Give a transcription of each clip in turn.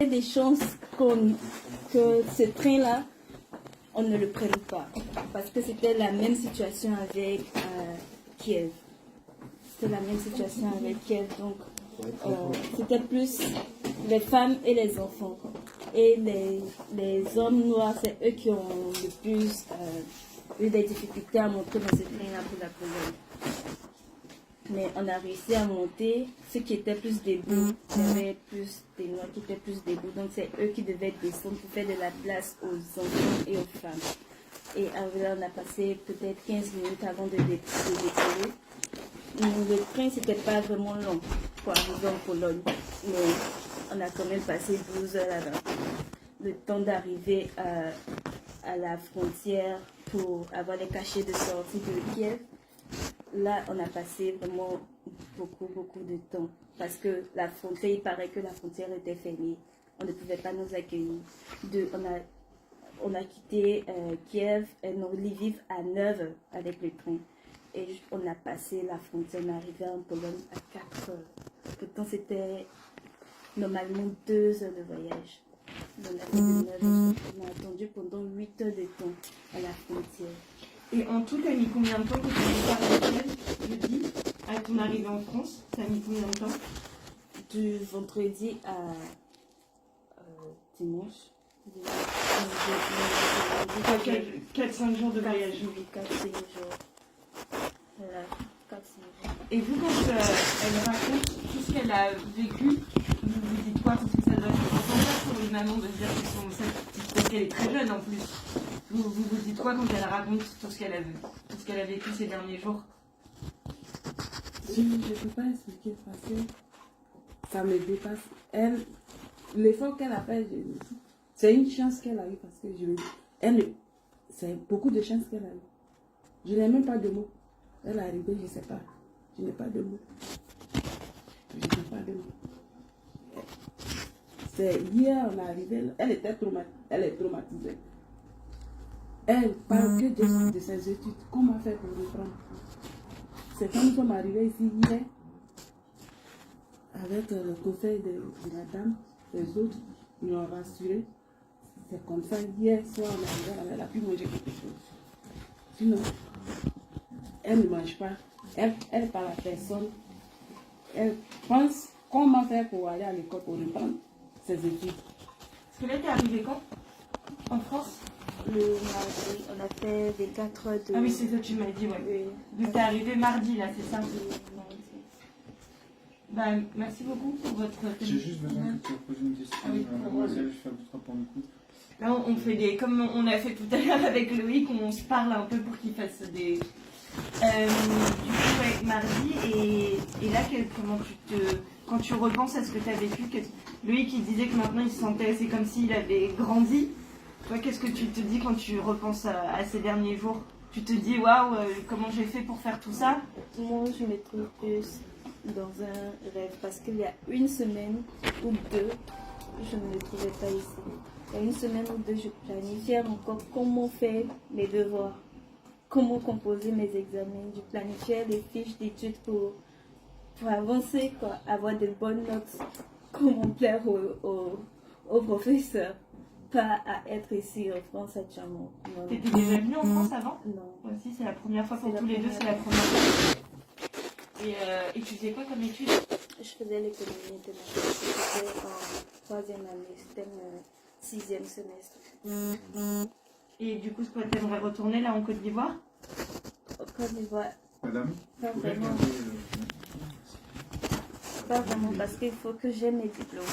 Il y a des chances que ce train-là, on ne le prenne pas. Parce que c'était la même situation avec Kiev. C'était la même situation avec Kiev. Donc, c'était plus les femmes et les enfants. Et les hommes noirs, c'est eux qui ont le plus eu des difficultés à monter dans ce train-là pour la Pologne. Mais on a réussi à monter. Ceux qui étaient plus debout, il y avait plus des noirs qui étaient plus debout. Donc c'est eux qui devaient descendre pour faire de la place aux enfants et aux femmes. Et là, on a passé peut-être 15 minutes avant de décoller. Le train, c'était pas vraiment long pour arriver en Pologne. Mais on a quand même passé 12 heures là-bas. Le temps d'arriver à la frontière pour avoir les cachets de sortie de Kiev. Là, on a passé vraiment beaucoup de temps. Parce que la frontière, il paraît que la frontière était fermée. On ne pouvait pas nous accueillir. On a quitté Kiev et Lviv à 9 heures avec le train. Et on a passé la frontière, on est arrivé en Pologne à 4 heures. Pourtant, c'était normalement 2 heures de voyage. On a fait de 9 heures. On a attendu pendant 8 heures de temps à la frontière. Et en tout, t'as mis combien de temps que tu es arrivé jeudi à ton arrivée en France? Ça a mis combien de temps? Du vendredi à dimanche. 4-5 jours de voyage. 4-5 jours. Voilà, 4-5 jours. Et vous, quand elle raconte tout ce qu'elle a vécu, vous vous dites quoi? Parce que ça doit être important pour une maman de se dire que son petite, parce qu'elle est très jeune en plus. Vous dites quoi quand elle raconte tout ce qu'elle a vu, tout ce qu'elle a vécu ces derniers jours? Je ne peux pas expliquer parce que ça me dépasse. Elle, l'effort qu'elle a fait, c'est une chance qu'elle a eue parce que c'est beaucoup de chance qu'elle a eue. Je n'ai même pas de mots. Elle est arrivée, je ne sais pas. Je n'ai pas de mots. Je n'ai pas de mots. C'est hier, on est arrivé, elle était traumatisée. Elle parle que de ses études. Comment faire pour reprendre? C'est quand nous sommes arrivés ici hier, avec le conseil de la dame, les autres, ils l'ont rassuré. C'est comme ça, hier soir, on est arrivé, elle a pu manger quelque chose. Sinon, elle ne mange pas. Elle parle à personne. Elle pense comment faire pour aller à l'école pour reprendre ses études. Parce que là, t'es arrivé quand? En France? Le mardi, on a fait des 4 heures de... Ah oui, c'est ça, tu m'as dit, ouais. Oui. Donc t'es arrivé mardi, là, c'est ça? Oui, mardi. Bah, merci beaucoup pour votre... J'ai juste besoin que tu poses une question. Ah oui, Mademoiselle, je fais votre pour le coup. Là, on fait des... Comme on a fait tout à l'heure avec Loïc, on se parle un peu pour qu'il fasse des... du coup, ouais, mardi, et là, comment quand tu repenses à ce que tu as vécu, Loïc, il disait que maintenant, il se sentait... C'est comme s'il avait grandi. Toi, qu'est-ce que tu te dis quand tu repenses à ces derniers jours? Tu te dis, waouh, comment j'ai fait pour faire tout ça? Moi, je me trouve plus dans un rêve parce qu'il y a une semaine ou deux, je ne me trouvais pas ici. Il y a une semaine ou deux, je planifiais encore comment faire mes devoirs, comment composer mes examens. Je planifiais les fiches d'études pour avancer, quoi, avoir de bonnes notes, comment plaire aux professeurs. Pas à être ici en France à Tchamon. T'étais déjà venue en France avant? Non. Moi aussi, c'est la première fois pour tous les deux, c'est la première fois. Et tu faisais quoi comme études? Je faisais l'économie internationale. C'était en 3e année, c'était mon 6e semestre. Et du coup, t'aimerais retourner là en Côte d'Ivoire? Au Côte d'Ivoire, Madame, pas vous pouvez vraiment. regarder, Pas vraiment parce qu'il faut que j'aie mes diplômes.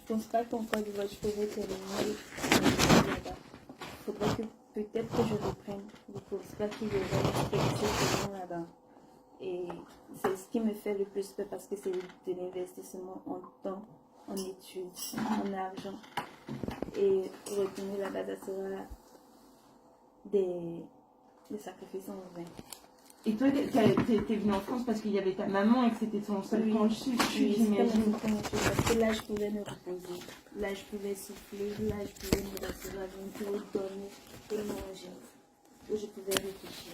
Je pense pas qu'en Côte d'Ivoire je pourrais terminer là-bas. Il faudrait que peut-être que je reprenne. Je ne pense pas qu'il y aurait quelque chose là-bas. Et c'est ce qui me fait le plus peur parce que c'est de l'investissement en temps, en études, en argent. Et retourner là-bas, ça sera des sacrifices en vain. Et toi, t'es venue en France parce qu'il y avait ta maman et que c'était ton seul point de chute, j'imagine. Parce que là, je pouvais me reposer. Là, je pouvais souffler. Là, je pouvais me rassurer avant de dormir et manger. Où je pouvais réfléchir.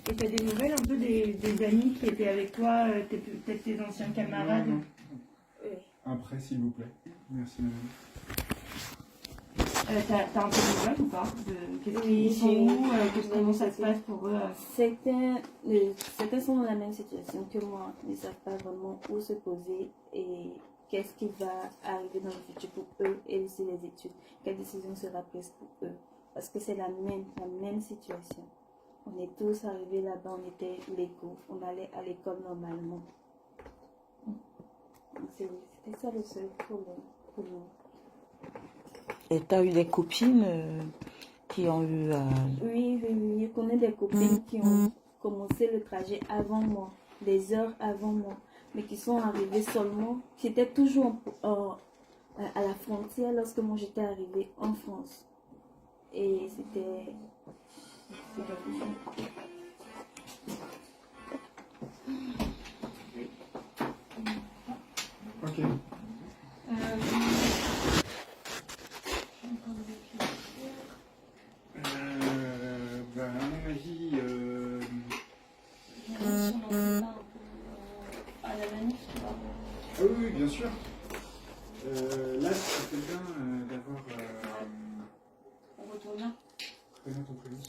Et t'as des nouvelles un peu des amis qui étaient avec toi, peut-être tes anciens camarades? Non. Oui. après, s'il vous plaît. Merci, madame. T'as un peu de nouvelles ou pas Oui, Ils sont j'ai- où Comment ça se passe pour eux Certains sont dans la même situation que moi. Ils ne savent pas vraiment où se poser et qu'est-ce qui va arriver dans le futur pour eux et aussi les études. Quelle décision sera prise pour eux. Parce que c'est la même situation. On est tous arrivés là-bas, on était légaux, on allait à l'école normalement. Donc c'était ça le seul problème pour nous. Et tu as eu des copines qui ont eu... Oui, je connais des copines qui ont commencé le trajet avant moi, des heures avant moi, mais qui sont arrivées seulement, qui étaient toujours à la frontière lorsque moi j'étais arrivée en France. Et c'était difficile. Ok. À mon avis, à la manif, tu vois. ah oui, oui, bien sûr. Là, ça serait bien d'avoir. On retourne là. Connais ton prénom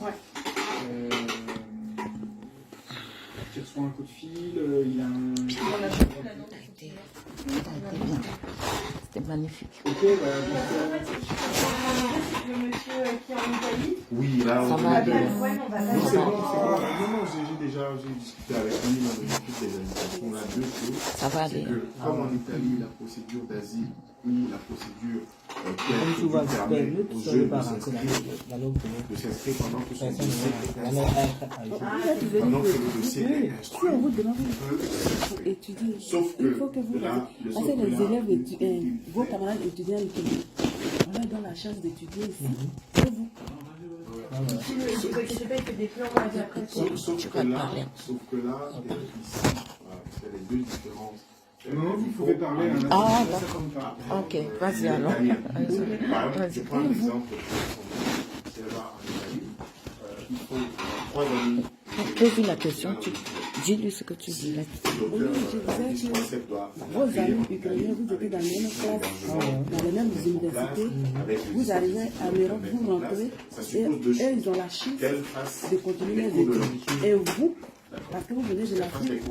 Ouais. Qui reçoit un coup de fil, il a un. C'était magnifique. Ok, En fait, c'est le monsieur qui est en Italie. Oui, là, Ça on va, peut- Ouais, on va Non, pas c'est bon, c'est bon. Non, non, j'ai discuté avec lui, on a discuté des invitations. Là, deux choses. Ça va C'est aller. que, comme en Italie, la procédure d'asile ou la procédure qui Comme tu vois, permet nous, aux tu jeunes pas de rentrer s'inscrire dans l'autre pays. de s'inscrire pendant que son Personne dossier ne est va. instruit. Pendant que le dossier est instruit, Si on vous demande peut pour s'inscrire. étudier, Sauf il faut que vous... là, le Parce que les sauf que là, élèves, vos fait- camarades étudiants, on leur donne la chance d'étudier ici. C'est vous. Si ne vous inquiétez pas, il fait des plans, on va dire après. Sauf que là, ici, voilà, c'est les deux différences. Non, vous pouvez parler. Hein, Ah, ça compte pas. Ok, vas-y alors. Par exemple, je prends un exemple. Si elle va en Italie, il faut 3 années. Pose-lui la question, dis-lui ce que tu dis là. Oui, je disais que vos amis ukrainiens, vous étiez dans les mêmes classes, dans les mêmes universités, vous arrivez à l'Europe, vous rentrez, et eux, ils ont la chance qu'elle fasse de continuer les les cours de études. Et vous, parce que vous venez de l'Afrique,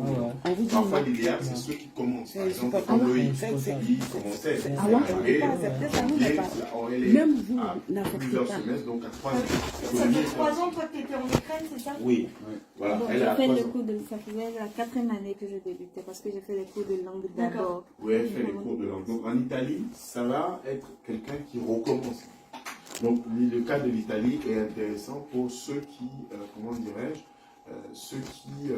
on vous dit Parfois, non. l'idéal, c'est ceux qui commencent. Par exemple, pas comme comment Loïc, c'est- qui commençait. Ah ouais, on ne peut pas accepter ça, nous, mais pas. Même vous, n'acceptez plusieurs pas. semestres, donc à 3 ans. Ça fait 3 ans, toi, que tu étais en Ukraine, c'est ça? Oui, voilà, Donc, elle j'ai a fait 3 le ans. cours de... Ça faisait la 4e année que je débutais parce que j'ai fait les cours de langue D'accord. d'abord. Oui, elle fait les cours de langue. Donc en Italie, ça va être quelqu'un qui recommence. Donc le cas de l'Italie est intéressant pour ceux qui, comment dirais-je, ceux qui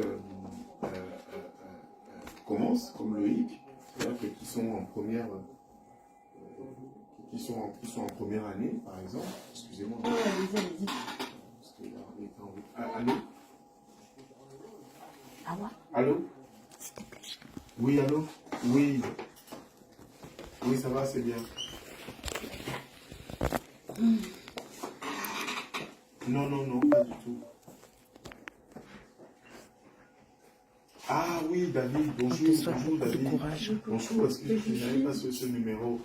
commencent, comme Loïc, c'est-à-dire que qui sont en première, qui sont en première année, par exemple. Excusez-moi. Oui, allez-y. Parce que là, on est en route. Ah, allô? Ah ouais? Allô? Oui, allô? Oui. Oui, ça va, c'est bien. Non, non, non, pas du tout. Ah oui, David, bonjour, bonjour David. Bonjour, est-ce que je n'avais pas ce numéro?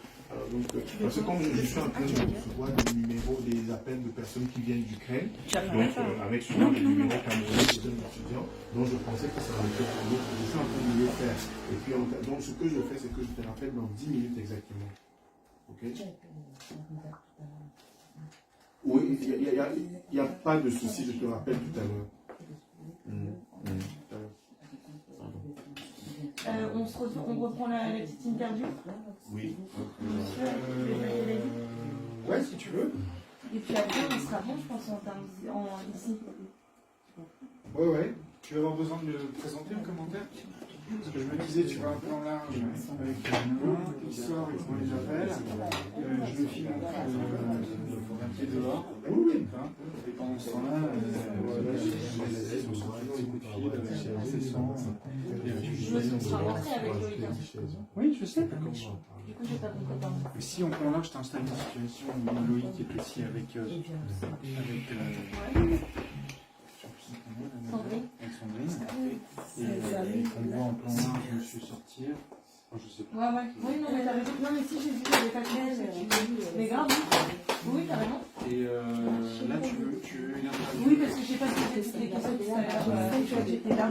Donc, parce que comme je suis en train de recevoir des numéros, des appels de personnes qui viennent d'Ukraine, donc avec souvent des numéros camerounais de jeunes étudiants, donc je pensais que ça allait être pour l'autre, je suis en train de le faire. Et puis, donc ce que je fais, c'est que je te rappelle dans 10 minutes exactement. Ok? Oui, il n'y a pas de souci, je te rappelle tout à l'heure. On reprend la petite interview. Oui. Monsieur, tu veux y aller? Ouais, si tu veux. Et puis après, on sera bon, je pense, ici. Ouais, ouais. Tu vas avoir besoin de le présenter en commentaire? Parce que je me disais, tu vas un plan large avec un qui sort et qu'on les appelle. Je me filme un pied dehors. Et pendant ce temps-là, je reçois toujours des coups de fil incessants. Je serai rentrée avec Loïc. Oui, je sais. Du coup, j'ai pas compris, pardon. Mais si en plan large, je t'installe une situation où Loïc est aussi avec Sandrine. Sandrine. Et on voit en plan large monsieur sortir. Je sais pas. Ouais. Oui, non, mais t'as raison. Non, mais si j'ai vu, j'avais pas compris. Mais grave. Oui, carrément. Et là, tu veux une interview? Oui, parce que j'ai pas posé toutes les questions tout à l'heure. Tu vois, j'étais là.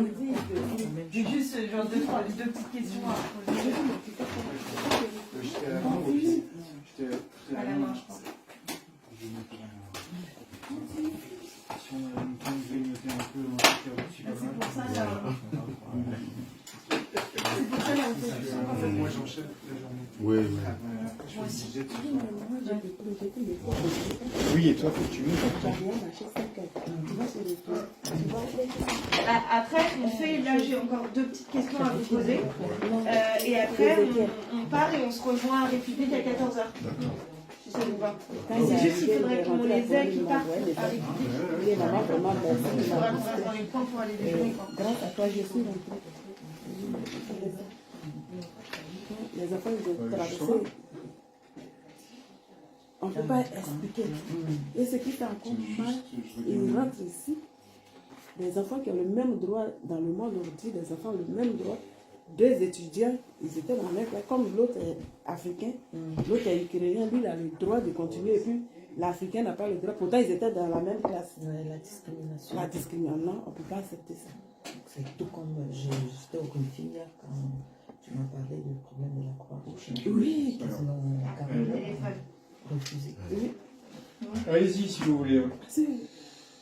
J'ai juste genre deux petites questions à poser. J'étais à la main aussi. J'étais À la main, je crois. Je vais mettre à la main. Si on a une temps de grignoter un peu, en tout cas, c'est pas mal. C'est pour ça, là. C'est pour ça, là, on fait ça. En fait, moi, j'enchaîne toute la journée. Oui, Après, je suis obligé de ce soir. Moi, j'ai des Oui, et toi, faut que tu me Après, on fait, là j'ai encore deux petites questions à vous poser. Et après, on part et on se rejoint à République à 14h. Si ça vous va. C'est juste qu'il faudrait qu'on les ait qui partent à République. Il faudra qu'on reste dans les points pour aller déjeuner. Grâce à toi, je suis rentrée. Les enfants, ils ont traversé. On ne peut pas expliquer. Et ce qui fait encore mal, ils rentrent ici. Les enfants qui ont le même droit dans le monde aujourd'hui, les enfants ont le même droit. Deux étudiants, ils étaient dans la même classe. Comme l'autre est africain, l'autre est ukrainien, lui il a le droit de continuer. Et puis l'africain n'a pas le droit. Pourtant, ils étaient dans la même classe. Ouais, la discrimination. La discrimination, non, on ne peut pas accepter ça. C'est tout comme j'étais au briefing hier quand tu m'as parlé du problème de la Croix-Rouge. Oui. Ils ont carrément refusé. Oui. Allez-y, si vous voulez. Si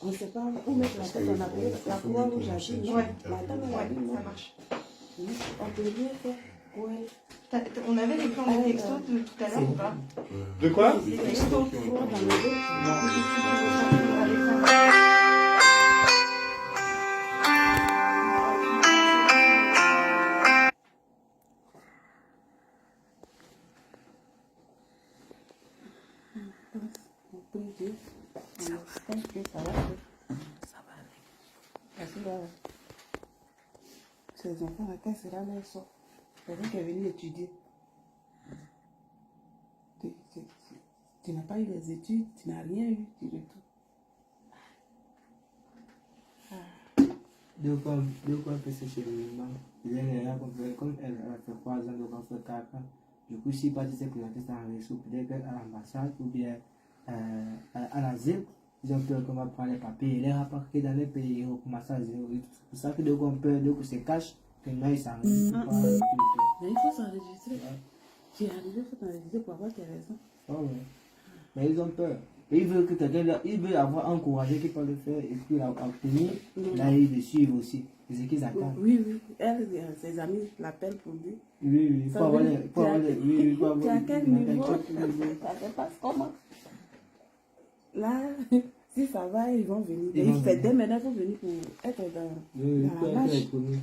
on ne sait pas où mettre la tête, on a pris la Croix-Rouge a dit non. Ouais. La dame elle a dit non. Ça marche. On peut rien faire. Ouais. On avait les plans de texto de tout à l'heure ou pas? De quoi? Les textos. On prie Dieu. On pense que ça va. Ça va aller. Parce que là, ces enfants, là, quand sera leur sort? Quelqu'un qui est venu étudier. Tu n'as pas eu les études, tu n'as rien eu, tu retournes. Donc, on fait ce cheminement. Il est là, comme elle a fait 3 ans, donc on fait 4 ans. Du coup, si pas de se présenter ça en réseau, peut-être qu'à l'ambassade ou bien à l'asile, ils ont peur qu'on va prendre les papiers et les rapporter dans les pays et recommencer à zéro. C'est pour ça que donc on peut, donc on se cache, que maintenant ils s'enregistrent. Mais il faut s'enregistrer. Tu es arrivé, il faut t'enregistrer pour avoir tes raisons. Oh, ouais. Mais ils ont peur. Et ils veulent que quelqu'un, ils veulent avoir encouragé qui peut le faire et puis obtenir, là ils le suivent aussi. C'est ce qu'ils attendent. Oui, oui. Elle, ses amis l'appellent pour lui. Oui, Ça pour avoir veut les. dire, Pour avoir les. Oui, pour tu as avoir quel niveau? Ça se passe comment? Là, si ça va, ils vont venir. Ils vont venir. Dès maintenant, ils vont venir pour être Oui, dans pour la marche. être connu.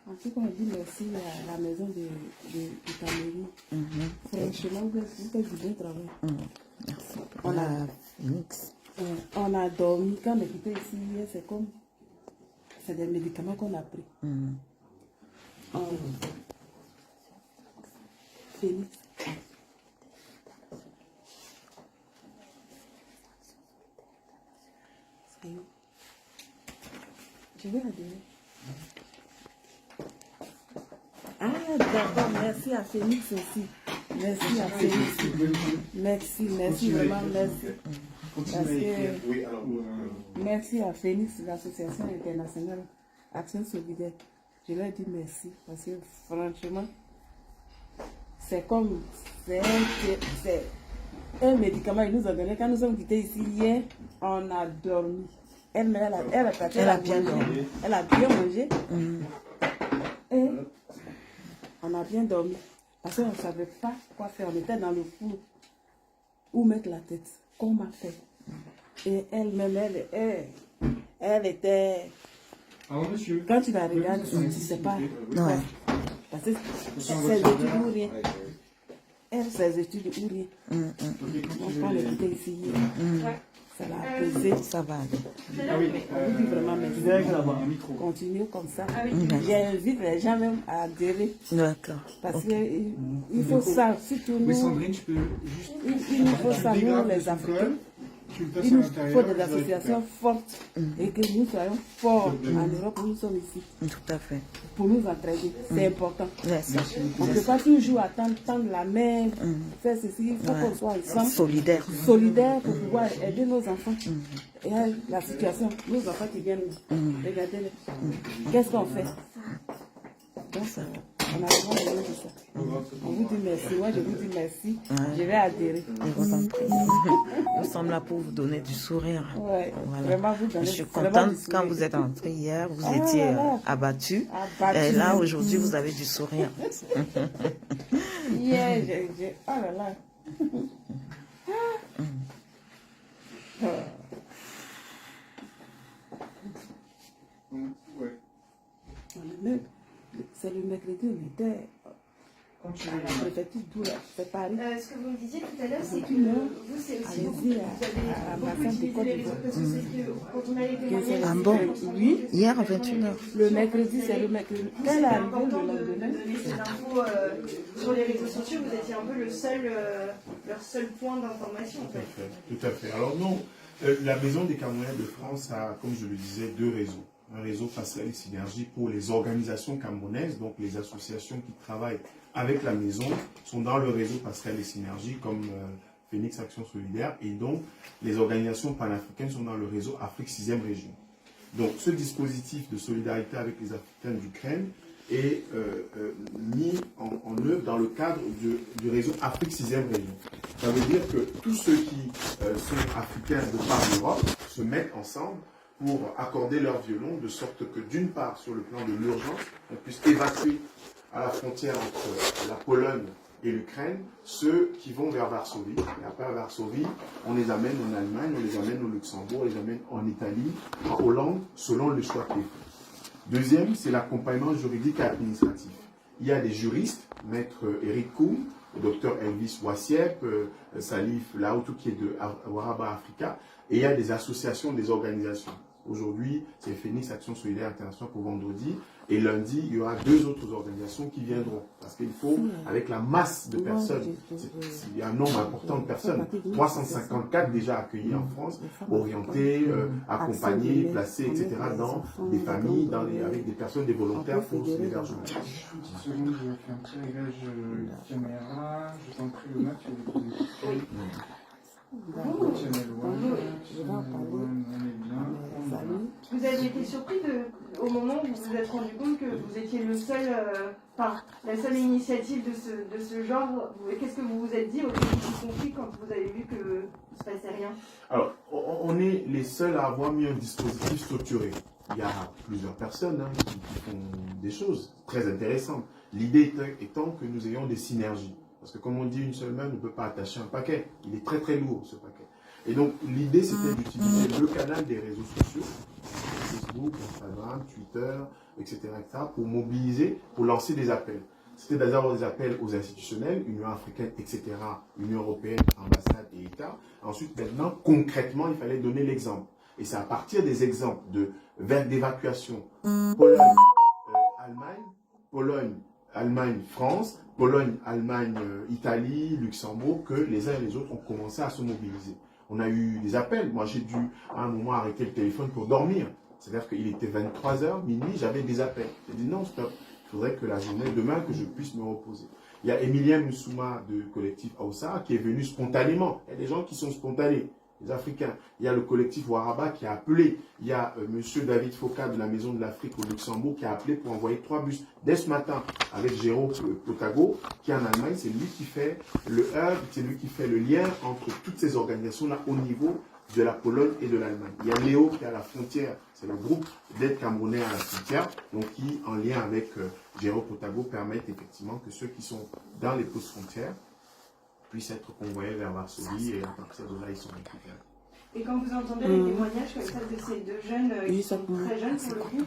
En tout cas, on dit merci à la maison du Cameroun. Franchement, vous faites du bon travail. Merci. On a Phoenix. On a dormi. Quand on est quitté ici hier, c'est comme. C'est des médicaments qu'on a pris. Phoenix. C'est où? Je vais la donner. Ah, d'accord. Merci à Phoenix aussi. Merci à Phoenix. Merci, vraiment, merci. Parce que, Oui, alors. merci à Phoenix, l'association internationale Action Solidaire. Je leur dis merci parce que franchement, c'est comme, c'est un médicament qu'ils nous ont donné. Quand nous sommes quittés ici hier, on a dormi. Elle a bien dormi. Elle a bien mangé. Et on a bien dormi. Parce qu'on ne savait pas quoi faire. On était dans le four. Où mettre la tête. Qu'on m'a fait. Et elle-même, elle était... Alors, monsieur. Quand tu la regardes, tu ne sais pas. Ouais. Parce que ses études ou rien. Elle, ses études ou rien. Donc, quand elle était ici, ça l'a apaisé. Ça va aller. Ah oui, On vous dit vraiment merci. un micro. Continuez comme ça. J'invite les gens même à adhérer. D'accord. Parce qu'il faut ça, surtout Oui, nous. Sandrine, je peux juste. Il nous faut ça, nous, les son Africains. col. Tu le passes Il à nous faut l'intérieur, des je le associations récupère. fortes et que nous soyons forts en Europe où nous sommes ici Tout à fait. pour nous entraider. C'est important. Ouais, ça. On ne peut pas toujours attendre, tendre la main, faire ceci. Il faut Ouais. qu'on soit ensemble, Solidaire. solidaires pour pouvoir aider nos enfants. Et là, la situation, nos enfants qui viennent, regardez-les. Qu'est-ce qu'on fait? Donc, on a vraiment besoin de ça. On vous dit merci. Moi, je vous dis merci. Je vais adhérer. Je vous en prie. Nous sommes là pour vous donner du sourire. Ouais, Voilà. vraiment vous Je donner suis vraiment contente du quand sourire. vous êtes entré hier, vous Ah, étiez là. abattu. Abattu. Et là, aujourd'hui, vous avez du sourire. Yeah, oh là là. Ouais. C'est le mercredi, on était Quand tu à veux. la préfecture d'où là, c'est Paris. Ce que vous me disiez tout à l'heure, c'est que Non. vous, c'est aussi beaucoup. Allez-y Vous à avez beaucoup l'ambassade de utilisé Côte les réseaux d'Ivoire. parce que c'est que quand on a les témoignages, Ah c'est bon? que- Oui. Hier à 21h. Le mercredi, c'est le mercredi. Vous, Quelle c'était arrivée important le de lendemain? donner ces infos sur les réseaux sociaux. Vous étiez un peu le seul, leur seul point d'information en Tout à fait. fait, tout à fait. Alors non, la Maison des Camerounais de France a, comme je le disais, deux réseaux. Un réseau Passerelle et Synergie pour les organisations camerounaises, donc les associations qui travaillent avec la maison sont dans le réseau Passerelle et Synergie, comme Phoenix Action Solidaire, et donc les organisations panafricaines sont dans le réseau Afrique 6e Région. Donc ce dispositif de solidarité avec les Africains d'Ukraine est mis en œuvre dans le cadre du réseau Afrique 6e Région. Ça veut dire que tous ceux qui sont africains de par l'Europe se mettent ensemble pour accorder leur violon, de sorte que d'une part, sur le plan de l'urgence, on puisse évacuer à la frontière entre la Pologne et l'Ukraine ceux qui vont vers Varsovie. Et après à Varsovie, on les amène en Allemagne, on les amène au Luxembourg, on les amène en Italie, en Hollande, selon le choix qu'ils font. Deuxième, c'est l'accompagnement juridique et administratif. Il y a des juristes, maître Eric Koum, docteur Elvis Wassiep, Salif Laoutou qui est de Waraba Africa, et il y a des associations, des organisations. Aujourd'hui, c'est Phoenix Action Solidaire International pour vendredi. Et lundi, il y aura deux autres organisations qui viendront. Parce qu'il faut, avec la masse de personnes, il y a un nombre important de personnes, 354 déjà accueillis en France, orientés, accompagnés, placés, etc., dans des familles, avec des personnes, des volontaires pour l'hébergement. Une seconde, je vais faire un petit réglage caméra. Je t'en prie, Lona, tu veux poser des questions. Channel One, on est bien. Vous avez été surpris au moment où vous vous êtes rendu compte que vous étiez le seul, la seule initiative de ce genre. Qu'est-ce que vous vous êtes dit au début du conflit quand vous avez vu que ne se passait rien? Alors, on est les seuls à avoir mis un dispositif structuré. Il y a plusieurs personnes qui font des choses très intéressantes. L'idée étant que nous ayons des synergies. Parce que comme on dit, une seule main ne peut pas attacher un paquet. Il est très très lourd ce paquet. Et donc l'idée c'était d'utiliser le canal des réseaux sociaux, Facebook, Instagram, Twitter, etc., pour mobiliser, pour lancer des appels. C'était d'avoir des appels aux institutionnels, Union africaine, etc., Union européenne, ambassade et État. Ensuite, maintenant, concrètement, il fallait donner l'exemple. Et c'est à partir des exemples d'évacuation, Pologne, Allemagne, Pologne, Allemagne, France, Pologne, Allemagne, Italie, Luxembourg, que les uns et les autres ont commencé à se mobiliser. On a eu des appels. Moi, j'ai dû à un moment arrêter le téléphone pour dormir. C'est-à-dire qu'il était 23h, minuit, j'avais des appels. J'ai dit non, stop. Il faudrait que la journée, demain, que je puisse me reposer. Il y a Emilien Moussouma de collectif Aoussa qui est venu spontanément. Il y a des gens qui sont spontanés. Les Africains. Il y a le collectif Waraba qui a appelé. Il y a monsieur David Foka de la Maison de l'Afrique au Luxembourg qui a appelé pour envoyer 3 bus dès ce matin avec Jérôme Potago qui est en Allemagne. C'est lui qui fait le hub, c'est lui qui fait le lien entre toutes ces organisations-là au niveau de la Pologne et de l'Allemagne. Il y a Léo qui est à la frontière. C'est le groupe d'aide camerounais à la frontière, donc qui, en lien avec Jérôme Potago, permettent effectivement que ceux qui sont dans les postes frontières puissent être convoyés vers Varsovie et à partir de là, ils sont récupérés. Et quand vous entendez les témoignages comme ça de ces deux jeunes qui sont très jeunes pour le coup,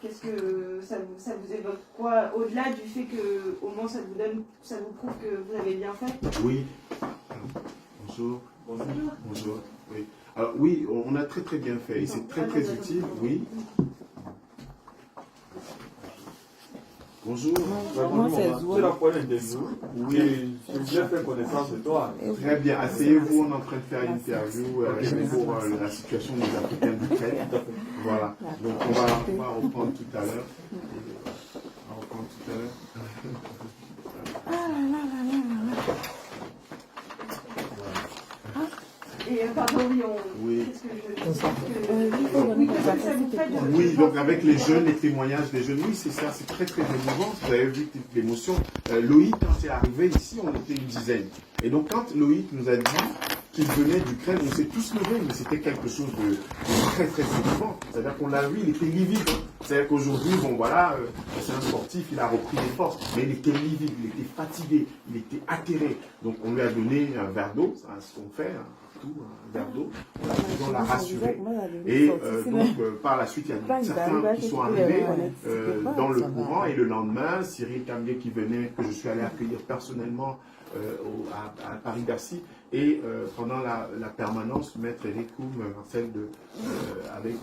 qu'est-ce que ça vous évoque quoi? Au-delà du fait que au moins ça vous prouve que vous avez bien fait? Oui. Bonjour. Bonjour. Oui. Alors oui, on a très très bien fait et c'est très très utile. Oui. Bonjour. Moi, c'est Zoua. C'est la première interview. Oui. Je voulais faire connaissance de toi. Très bien. Asseyez-vous, on est en train de faire une interview pour la situation des Africains d'Ukraine. Voilà. Donc on va reprendre tout à l'heure. On va reprendre tout à l'heure. Et pardon, Oui. qu'est-ce que ça vous fait de- Oui, donc avec les jeunes, les témoignages des jeunes, oui, c'est ça, c'est très très émouvant. Vous avez vu toute l'émotion. Loïc, quand il est arrivé ici, on était une dizaine. Et donc quand Loïc nous a dit qu'il venait d'Ukraine, on s'est tous levés, mais c'était quelque chose de très très émouvant. C'est-à-dire qu'on l'a vu, il était livide. C'est-à-dire qu'aujourd'hui, bon voilà, c'est un sportif, il a repris des forces, mais il était livide, il était fatigué, il était atterré. Donc on lui a donné un verre d'eau, c'est ce qu'on fait, un verre d'eau, on l'a rassuré. Et par la suite, il y a certains qui sont arrivés dans le courant, et le lendemain, Cyril Cambier qui venait, que je suis allé accueillir personnellement à Paris-Bercy, et pendant la permanence, Maître Eric Koum, Marcel avec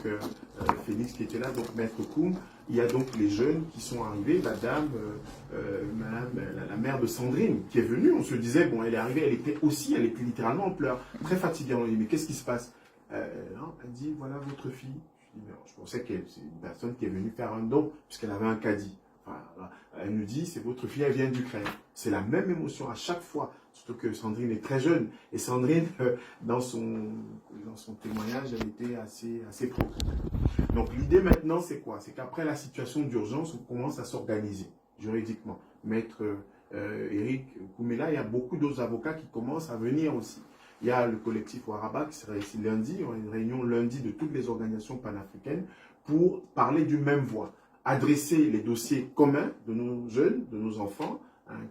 Félix qui était là, donc Maître Koum, il y a donc les jeunes qui sont arrivés, la dame, la mère de Sandrine qui est venue, on se disait, bon, elle est arrivée, elle était littéralement en pleurs, très fatiguée, on lui dit, mais qu'est-ce qui se passe? Non, elle dit, voilà votre fille. Je dis, mais je pensais que c'est une personne qui est venue faire un don, puisqu'elle avait un caddie. Voilà. Elle nous dit, c'est votre fille, elle vient d'Ukraine. C'est la même émotion à chaque fois, surtout que Sandrine est très jeune. Et Sandrine, dans son témoignage, elle était assez préoccupée. Donc l'idée maintenant, c'est quoi? C'est qu'après la situation d'urgence, on commence à s'organiser juridiquement. Maître Eric Koumela, il y a beaucoup d'autres avocats qui commencent à venir aussi. Il y a le collectif Waraba qui sera ici lundi. Il y aura une réunion lundi de toutes les organisations panafricaines pour parler d'une même voix. Adresser les dossiers communs de nos jeunes, de nos enfants,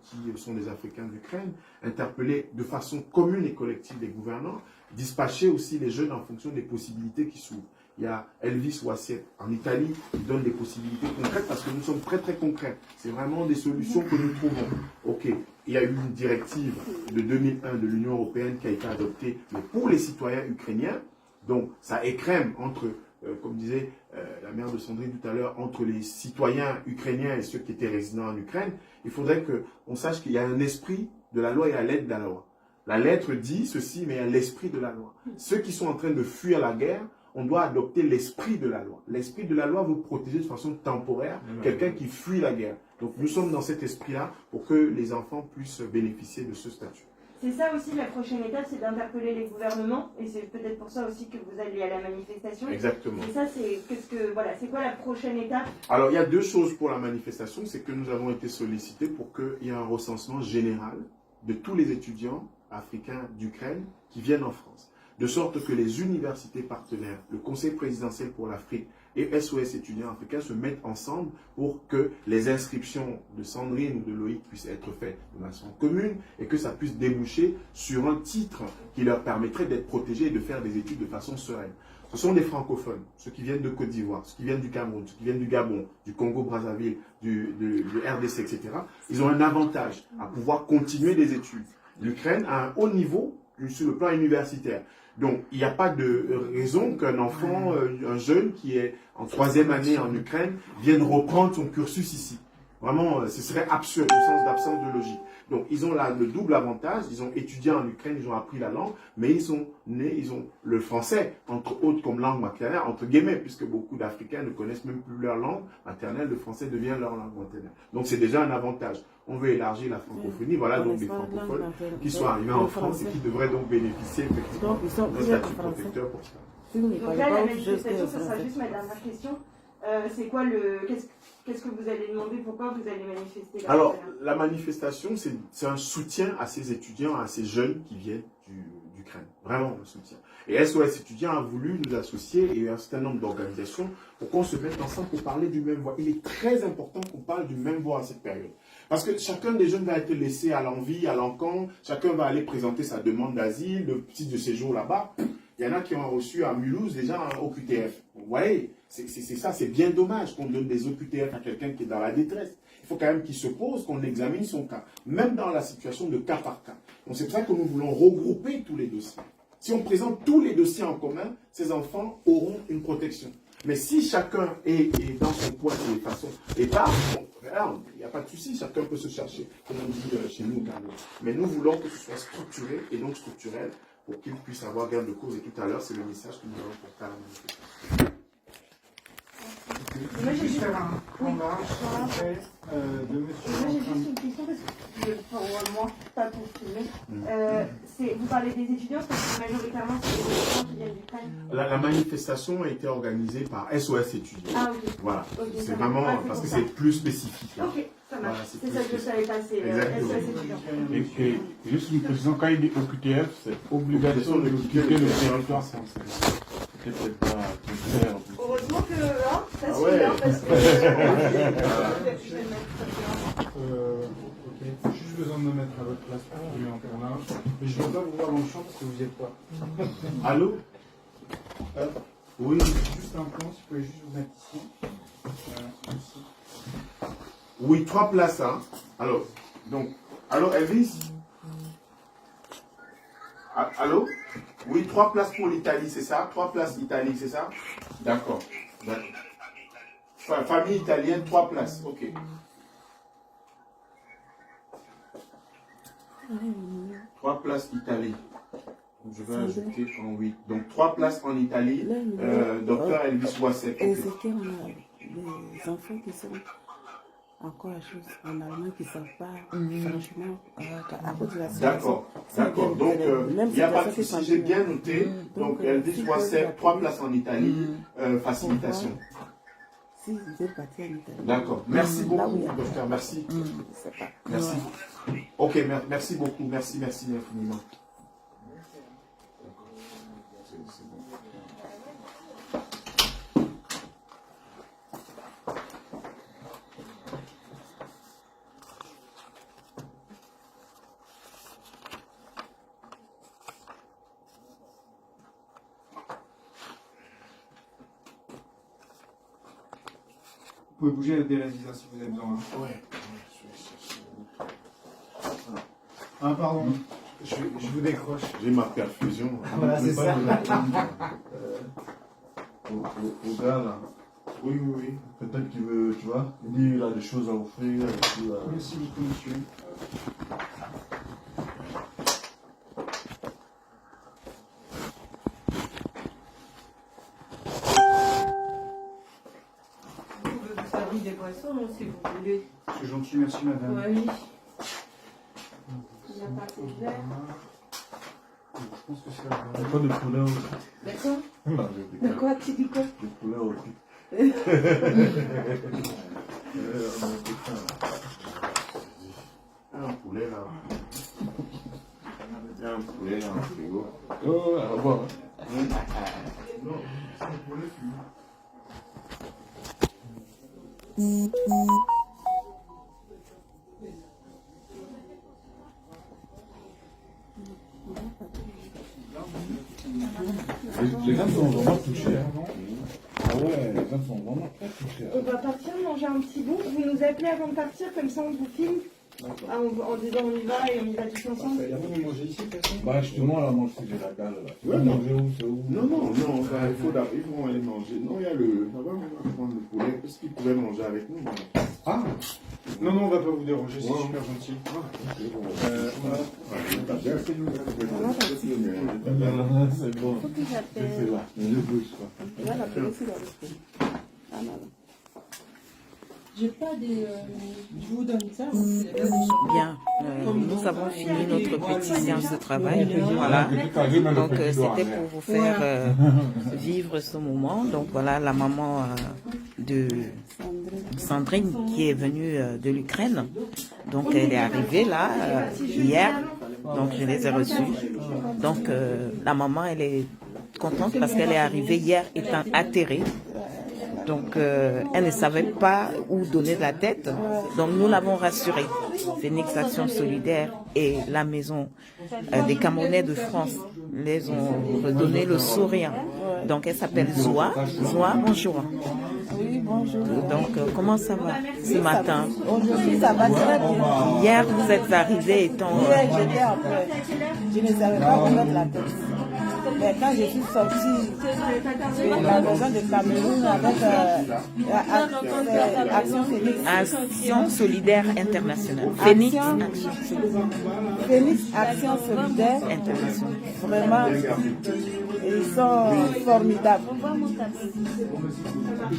qui sont des Africains d'Ukraine, interpeller de façon commune et collective les gouvernants, dispatcher aussi les jeunes en fonction des possibilités qui s'ouvrent. Il y a Elvis Wassiet en Italie qui donne des possibilités concrètes parce que nous sommes très très concrets. C'est vraiment des solutions que nous trouvons. Ok, il y a eu une directive de 2001 de l'Union européenne qui a été adoptée, mais pour les citoyens ukrainiens, donc ça écrème entre, comme disait la mère de Sandrine tout à l'heure, entre les citoyens ukrainiens et ceux qui étaient résidents en Ukraine. Il faudrait qu'on sache qu'il y a un esprit de la loi et la lettre de la loi. La lettre dit ceci, mais il y a l'esprit de la loi. Ceux qui sont en train de fuir la guerre, on doit adopter l'esprit de la loi. L'esprit de la loi veut protéger de façon temporaire quelqu'un qui fuit la guerre. Donc nous sommes dans cet esprit-là pour que les enfants puissent bénéficier de ce statut. C'est ça aussi la prochaine étape, c'est d'interpeller les gouvernements, et c'est peut-être pour ça aussi que vous allez à la manifestation. Exactement. Et ça, c'est quoi la prochaine étape? Alors il y a deux choses pour la manifestation, c'est que nous avons été sollicités pour qu'il y ait un recensement général de tous les étudiants africains d'Ukraine qui viennent en France. De sorte que les universités partenaires, le Conseil présidentiel pour l'Afrique et SOS étudiants africains se mettent ensemble pour que les inscriptions de Sandrine ou de Loïc puissent être faites de façon commune et que ça puisse déboucher sur un titre qui leur permettrait d'être protégés et de faire des études de façon sereine. Ce sont des francophones, ceux qui viennent de Côte d'Ivoire, ceux qui viennent du Cameroun, ceux qui viennent du Gabon, du Congo-Brazzaville, du RDC, etc. Ils ont un avantage à pouvoir continuer des études. L'Ukraine a un haut niveau sur le plan universitaire. Donc, il n'y a pas de raison qu'un enfant, un jeune qui est en 3e année en Ukraine, vienne reprendre son cursus ici. Vraiment, ce serait absurde au sens d'absence de logique. Donc, ils ont là le double avantage. Ils ont étudié en Ukraine, ils ont appris la langue, mais ils ont le français, entre autres, comme langue maternelle, entre guillemets, puisque beaucoup d'Africains ne connaissent même plus leur langue maternelle. Le français devient leur langue maternelle. Donc, c'est déjà un avantage. On veut élargir la francophonie. Voilà donc des francophones qui sont arrivés en France et qui devraient donc bénéficier effectivement d'un statut protecteur pour ça. Donc là, la manifestation, ce sera juste ma dernière question. C'est quoi qu'est-ce que vous allez demander? Pourquoi vous allez manifester là? Alors, la manifestation, c'est un soutien à ces étudiants, à ces jeunes qui viennent d'Ukraine. Vraiment un soutien. Et SOS étudiants a voulu nous associer et un certain nombre d'organisations pour qu'on se mette ensemble pour parler d'une même voix. Il est très important qu'on parle d'une même voix à cette période. Parce que chacun des jeunes va être laissé à l'envie, à l'encan. Chacun va aller présenter sa demande d'asile, le titre de séjour là-bas. Il y en a qui ont reçu à Mulhouse déjà un OQTF. Vous voyez, c'est ça, c'est bien dommage qu'on donne des OQTF à quelqu'un qui est dans la détresse. Il faut quand même qu'il se pose, qu'on examine son cas, même dans la situation de cas par cas. Donc c'est pour ça que nous voulons regrouper tous les dossiers. Si on présente tous les dossiers en commun, ces enfants auront une protection. Mais si chacun est dans son poids de façon épars, regarde, il n'y a pas de souci, chacun peut se chercher, comme on dit chez nous au Cameroun. Mais nous voulons que ce soit structuré et donc structurel pour qu'ils puissent avoir gain de cause. Et tout à l'heure, c'est le message que nous allons porter à la manifestation. Je vais juste faire un point large de monsieur. Moi j'ai juste une question parce que moi, pas pour filmer. Vous parlez des étudiants parce que majoritairement c'est des étudiants qui viennent d'Ukraine. La manifestation a été organisée par SOS étudiants. Ah ok. Voilà, Okay, c'est vraiment parce que c'est plus spécifique. Hein. Ok, ça marche. Voilà, c'est ça que je savais pas, c'est Exactement. SOS étudiants. Et juste une précision, quand il dit OQTF, c'est obligation de quitter le territoire français. C'est peut-être pas très clair. Heureusement que ça Ah suit ouais. hein, parce que. Ok, j'ai juste besoin de me mettre à votre place pour filmer en point large. Mais je ne veux pas vous voir dans le champ parce que vous n'y êtes pas. Allô? Oui. Juste un plan, si vous pouvez juste vous mettre ici. Ici. Oui, 3 places. Hein. Alors, Elvis? Allô? Oui, 3 places pour l'Italie, c'est ça? 3 places Italie, c'est ça? D'accord. Famille italienne, 3 places. Ok. Trois places Italie. Je vais ajouter en 8. Donc 3 places en Italie. Docteur Elvis Wasset. Et c'est qu'on a des enfants qui sont encore à chose en Allemagne qui ne savent pas, franchement, à cause de la situation. D'accord. Donc, il n'y a pas de souci, j'ai bien noté. Donc, Elvis Wasset, 3 places en Italie, facilitation. Si vous êtes parti en Italie. D'accord. Merci beaucoup, docteur. Merci. Merci. Ok, merci beaucoup. Merci infiniment. Vous pouvez bouger des résidences si vous avez besoin. Ouais. Ah, pardon. Je vous décroche. J'ai ma perfusion. Voilà, c'est ça. Au gars là, Oui. peut-être qu'il veut, tu vois, il dit il a des choses à offrir. Et tout, Merci beaucoup, monsieur. Vous pouvez vous servir des boissons non, si vous voulez. C'est gentil, merci madame. Oui. Il n'y a pas de verre. Je pense que c'est Il n'y a pas de poulet aussi. D'accord. Non, je déconne. Quoi, tu dis quoi? Du poulet aussi. Un poulet là. Il y a un poulet dans le frigo. Oh, à voir. Non, c'est un poulet fumé. Les gens sont vraiment touchés. Hein. Ah ouais, les gens sont vraiment très touchés. On va partir manger un petit bout. Vous nous appelez avant de partir, comme ça on vous filme. Ah, en disant on y va et on y va tous ensemble. Il y a vous manger ici, personne? Bah, justement, là, moi, si j'ai la dalle, là. Tu veux manger où? C'est où? Non, il faut d'abord, ils vont aller manger. Non, il y a le. Là-bas, on va prendre le poulet. Qu'est-ce qu'ils pourraient manger avec nous? Ah! Non, on va pas vous déranger, c'est super gentil. C'est bon. Faut que j'appelle. C'est là. Je bouge pas. Je vais l'appeler sur la liste. Ah non. J'ai pas des. Je vous donne ça. Bien, nous avons fini notre petite séance de travail. Voilà. Donc c'était pour vous faire vivre ce moment. Donc voilà la maman de Sandrine qui est venue de l'Ukraine. Donc elle est arrivée là hier. Donc je les ai reçus. Donc la maman elle est contente parce qu'elle est arrivée hier étant atterrée. Donc, elle ne savait pas où donner de la tête. Donc, nous l'avons rassurée. Phoenix Action Solidaire et la maison des Camerounais de France les ont redonné le sourire. Donc, elle s'appelle Zoa. Zoa, bonjour. Oui, bonjour. Donc, comment ça va ce matin? Aujourd'hui, ça va très bien. Hier, vous êtes arrivé étant... Hier, j'étais après. Je ne savais pas où mettre la tête. Mais quand je suis sortie de la maison de Cameroun avec Action Phoenix. Action Solidaire Internationale. Phoenix Phoenix Action Solidaire Internationale. Vraiment, ils sont formidables.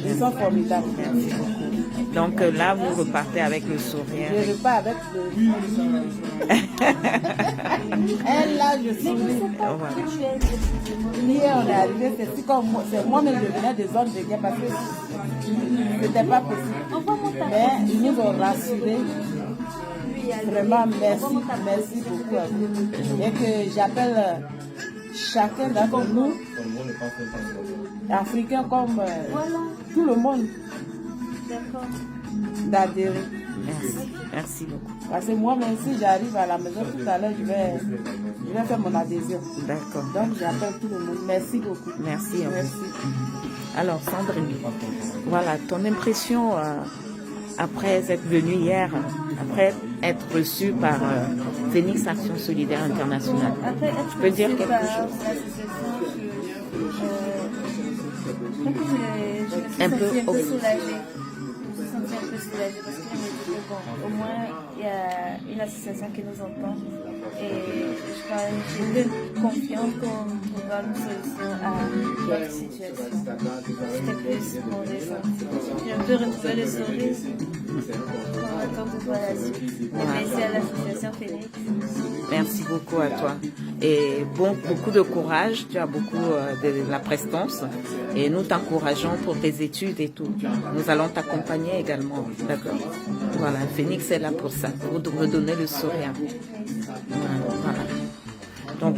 Ils sont formidables. Merci beaucoup. Donc là, vous repartez avec le sourire. Je repars avec le... Elle, là, je suis... Hier, on est arrivé, c'est moi-même je venais des zones de guerre parce que c'était pas possible. Mais ils nous ont rassurés. Vraiment, merci beaucoup à vous. Et que j'appelle chacun d'entre nous, Africains comme tout le monde, d'adhérer. Merci beaucoup. Parce que moi, même si j'arrive à la maison tout à l'heure, je vais faire mon adhésion. D'accord. Donc, j'appelle tout le monde. Merci beaucoup. Merci. Alors, Sandrine, voilà, ton impression après être venue hier, après être reçue par Phoenix Action Solidaire Internationale. Tu peux dire quelque chose? Un peu soulagée. Je me suis sentie un peu soulagée parce que je me disais, bon, au moins il y a une association qui nous entend et j'étais confiante qu'on trouve une solution à notre situation. C'était plus mon ressenti. J'ai un peu retrouvé le sourire quand on voit la suite. Et merci à l'association Phoenix. Merci beaucoup à toi. Et beaucoup de courage, tu as beaucoup de la prestance et nous t'encourageons pour tes études et tout. Nous allons t'accompagner également, d'accord? Voilà, Phoenix est là pour ça, pour te redonner le sourire. Voilà. Donc,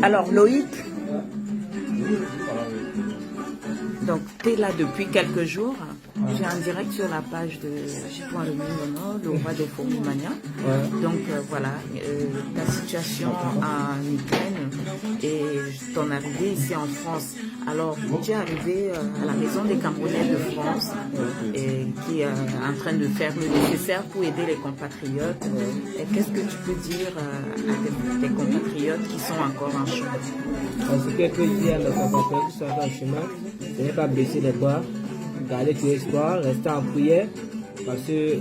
alors Loïc, donc tu es là depuis quelques jours. Tu es en direct sur la page de Point le Mingono, le roi des Fourmimania. Donc voilà, ta situation en Ukraine et ton arrivée ici en France. Alors, tu es arrivé à la Maison des Camerounais de France et qui est en train de faire le nécessaire pour aider les compatriotes. Et qu'est-ce que tu peux dire à tes compatriotes qui sont encore en chemin? Ce que je peux dire à mes compatriotes qui sont encore en chemin, ce n'est pas baisser les bras. Garder tout espoir, rester en prière, parce que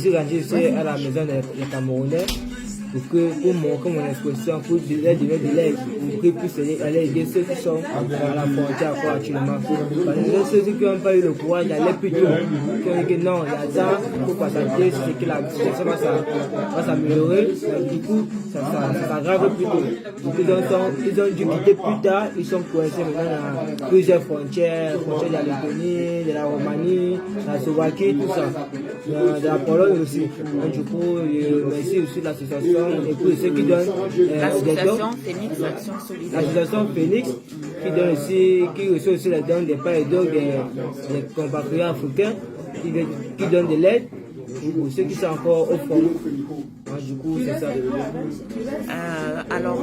j'ai grandi à la maison des Camerounais pour montrer mon expression, pour leur donner de l'aide, pour qu'ils puissent aller aider ceux qui sont à la frontière actuellement. Parce que ceux qui n'ont pas eu le courage d'aller plus tôt, qui ont dit que non, il y a ça, il faut patienter, c'est que la situation va s'améliorer, du coup, ça s'aggrave plus tôt. Donc, ils ont dû quitter plus tard, ils sont coincés maintenant dans plusieurs frontières de la Lettonie, de la Roumanie, de la Slovaquie, tout ça, de la Pologne aussi. Donc, du coup, merci aussi de l'association. Et pour ceux qui donnent l'association Phoenix Action Solidaire. L'association Phoenix qui reçoit aussi les dons des pères et d'autres des compatriotes africains qui donnent de l'aide pour ceux qui sont encore au fond. Du coup, c'est ça. Alors,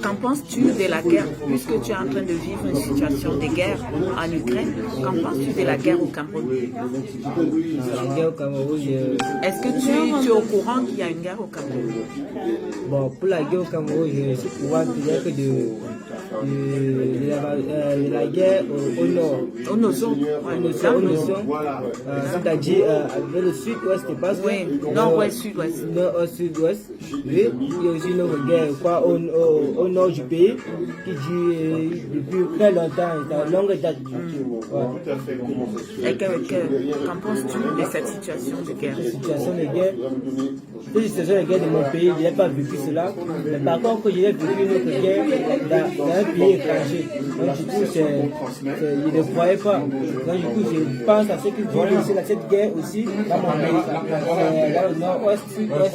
qu'en penses-tu de la guerre, puisque tu es en train de vivre une situation de guerre en Ukraine? Qu'en penses-tu de la guerre au Cameroun? La guerre au Cameroun, est-ce que tu es au courant qu'il y a une guerre au Cameroun? Bon, pour la guerre au Cameroun, je suis au courant que de la guerre au nord. Au nord, c'est-à-dire vers le sud-ouest, c'est pas ça? Oui, nord-ouest, sud-ouest. Nord-ouest, sud-ouest. Oui, il y a aussi une autre guerre au nord du pays qui dure depuis très longtemps, c'est à longue date. Et qu'en penses-tu de cette situation de guerre? Situation de guerre. Cette situation de guerre de mon pays, je n'ai pas vécu cela. Mais par contre, j'ai vécu une autre guerre dans un pays étranger. Donc du coup, je ne croyais pas. Donc du coup, je pense à ce qui vivent aussi cette guerre aussi dans mon pays. Dans le nord-ouest, sud-ouest.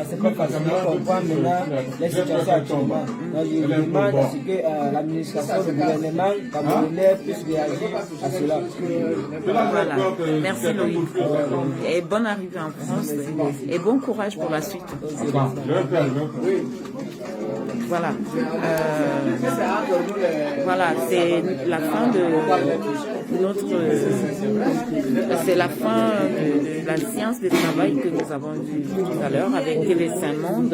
C'est pas facile de comprendre maintenant les situations actuellement. Donc je demande à ce que l'administration du gouvernement camerounais puisse réagir à cela. Voilà. Merci Loïc. Et bonne arrivée en France et bon courage pour la suite. Voilà. Voilà, c'est la fin de notre... c'est la fin de la séance de travail que nous avons vue tout à l'heure avec les Saint-Monde.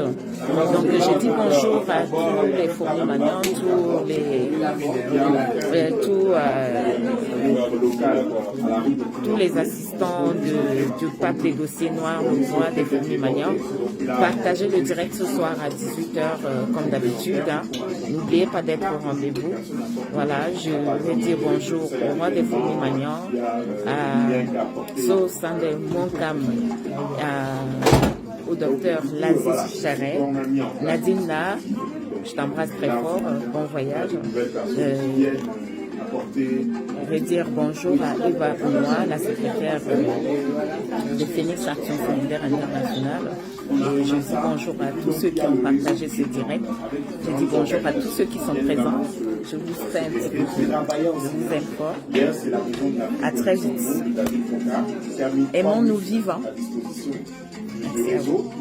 Donc j'ai dit bonjour à tous les fourmis-magnons, tous les assistants du pape négocié noir au droit des fourmis-magnons. Partagez le direct ce soir à 18h comme d'habitude. Hein. N'oubliez pas d'être au rendez-vous. Voilà, je vais dire bonjour au roi des fourmis-magnons, à So Sande Monkam, au docteur Lazis Charret, Nadine là, je t'embrasse très fort, bon voyage. Je vais dire bonjour à Eva Ounoua, la secrétaire de Phoenix Action Solidaire Internationale. Et je dis bonjour à tous ceux qui ont partagé ce direct. Je dis bonjour à tous ceux qui sont présents. Je vous fais un petit coucou. Je vous aime fort. À très vite. Aimons-nous vivants. Merci à vous.